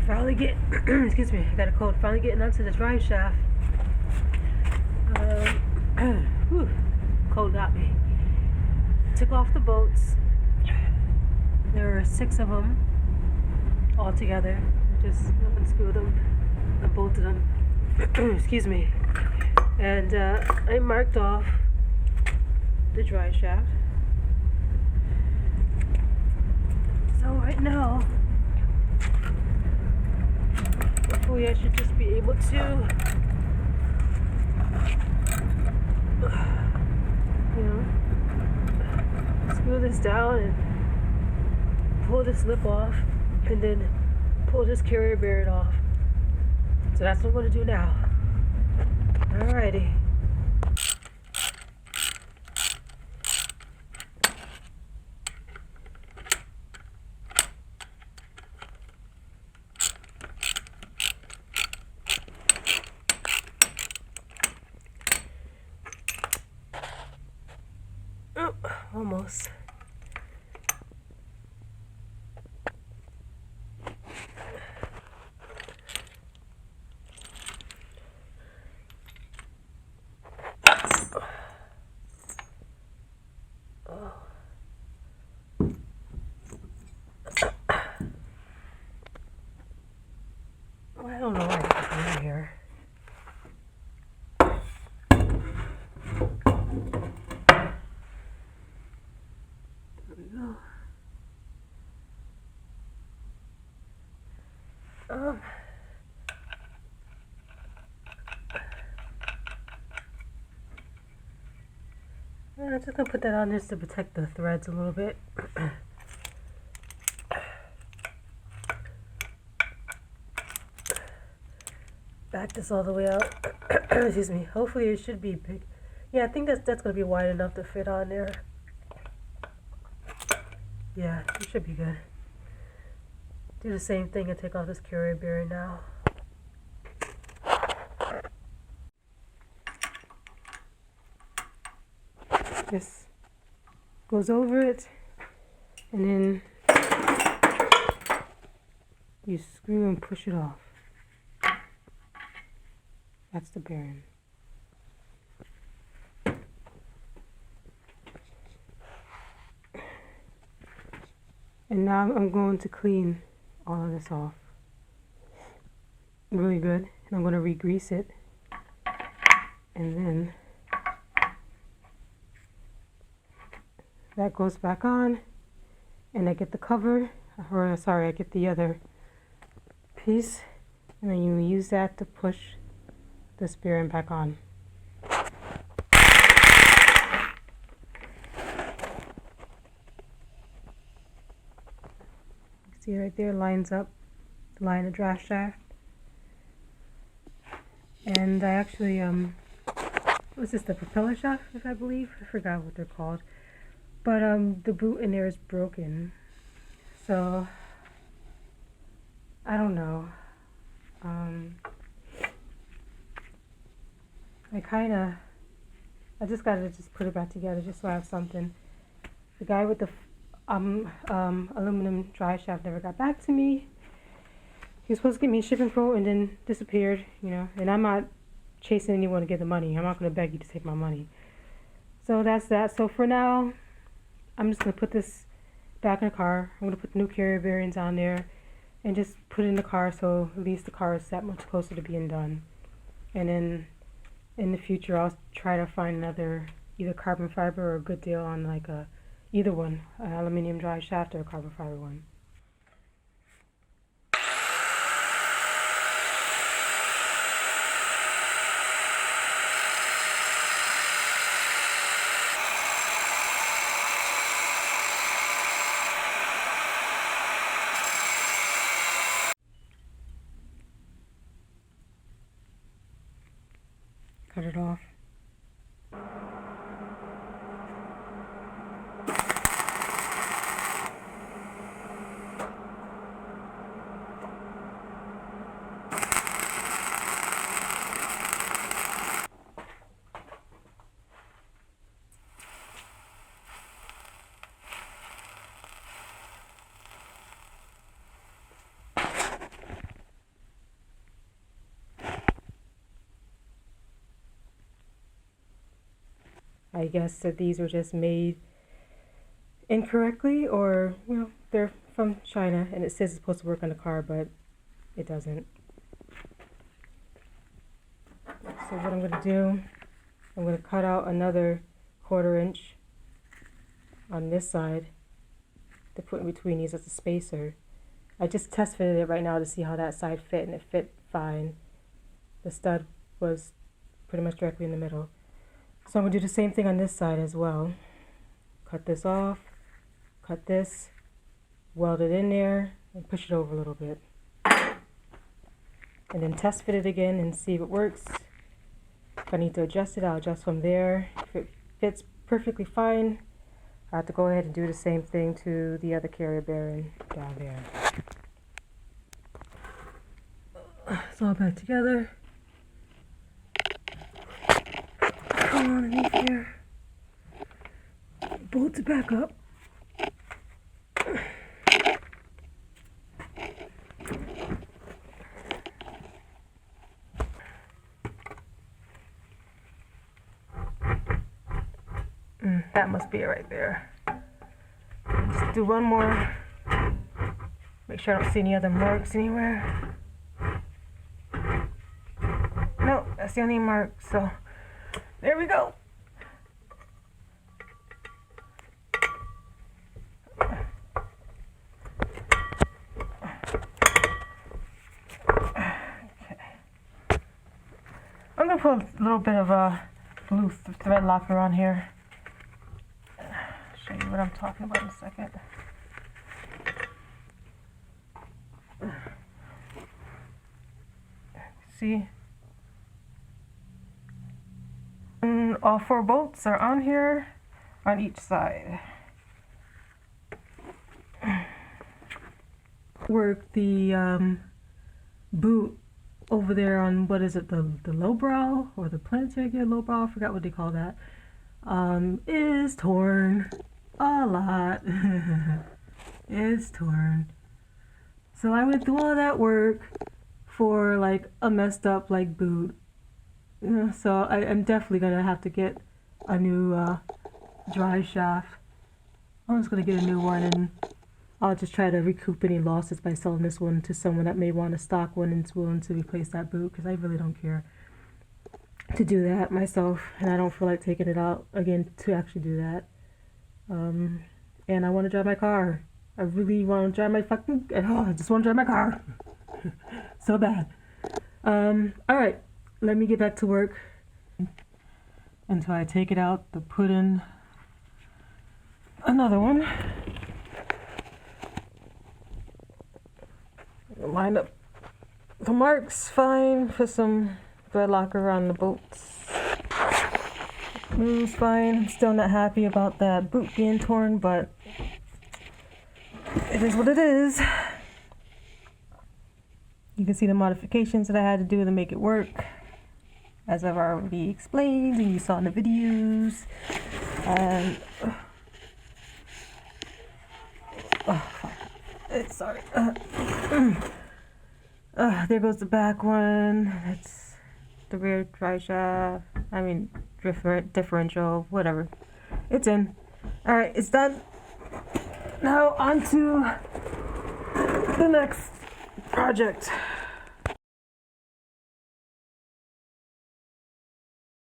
Finally get, excuse me, I got a cold. Finally getting onto the drive shaft. Whew, cold got me. Took off the bolts. There were 6 of them all together. Just unscrewed them and bolted them. Excuse me. And I marked off the drive shaft. So right now, hopefully I should just be able to, screw this down and pull this lip off, and then pull this carrier bearing off. So that's what I'm going to do now. Alrighty. Oh, almost. I don't know what I can do here. There we go. I'm just gonna put that on just to protect the threads a little bit. Back this all the way out. Excuse me. Hopefully it should be big. Yeah, I think that's gonna be wide enough to fit on there. Yeah, it should be good. Do the same thing and take off this carrier bearing now. Just goes over it, and then you screw and push it off. That's the bearing. And now I'm going to clean all of this off really good, and I'm going to re-grease it, and then that goes back on, and I get the cover, or sorry, I get the other piece, and then you use that to push this bearing back on. See right there, lines up the line of draft shaft. And I actually, what's this, the propeller shaft, I believe? I forgot what they're called. But the boot in there is broken. So, I don't know. I just gotta just put it back together just so I have something. The guy with the aluminum drive shaft never got back to me. He was supposed to give me a shipping quote and then disappeared, and I'm not chasing anyone to get the money. I'm not going to beg you to take my money. So that's that. So for now, I'm just going to put this back in the car. I'm going to put the new carrier bearings on there and just put it in the car, so at least the car is that much closer to being done. And then in the future, I'll try to find another either carbon fiber or a good deal on like either one, an aluminum drive shaft or a carbon fiber one. Cut it off. I guess that these were just made incorrectly, or they're from China and it says it's supposed to work on the car, but it doesn't. So what I'm going to do, I'm going to cut out another 1/4 inch on this side to put in between these as a spacer. I just test fitted it right now to see how that side fit, and it fit fine. The stud was pretty much directly in the middle. So I'm going to do the same thing on this side as well. Cut this off, cut this, weld it in there, and push it over a little bit. And then test fit it again and see if it works. If I need to adjust it, I'll adjust from there. If it fits perfectly fine, I have to go ahead and do the same thing to the other carrier bearing down there. It's all back together. Come on underneath here. Bolt it back up. That must be it right there. Just do one more. Make sure I don't see any other marks anywhere. Nope, that's the only mark. So there we go. Okay. I'm gonna put a little bit of a blue thread locker on here. Show you what I'm talking about in a second. See? And all 4 bolts are on here on each side. Work the boot over there on, what is it, the low brow or the planetary gear low brow, I forgot what they call that, is torn a lot. It's torn. So I went through all that work for like a messed up like boot. So I'm definitely gonna have to get a new drive shaft. I'm just gonna get a new one, and I'll just try to recoup any losses by selling this one to someone that may want a stock one and is willing to replace that boot, because I really don't care to do that myself, and I don't feel like taking it out again to actually do that. And I want to drive my car. I really want to drive my I just want to drive my car so bad. All right, let me get back to work until I take it out to put in another one. Line up the marks fine. Put some thread locker around the bolts. Moves fine. Still not happy about that boot being torn, but it is what it is. You can see the modifications that I had to do to make it work, as I've already explained and you saw in the videos. And sorry. There goes the back one. That's the rear drive shaft. I mean, differential, whatever. It's in. All right, it's done. Now on to the next project.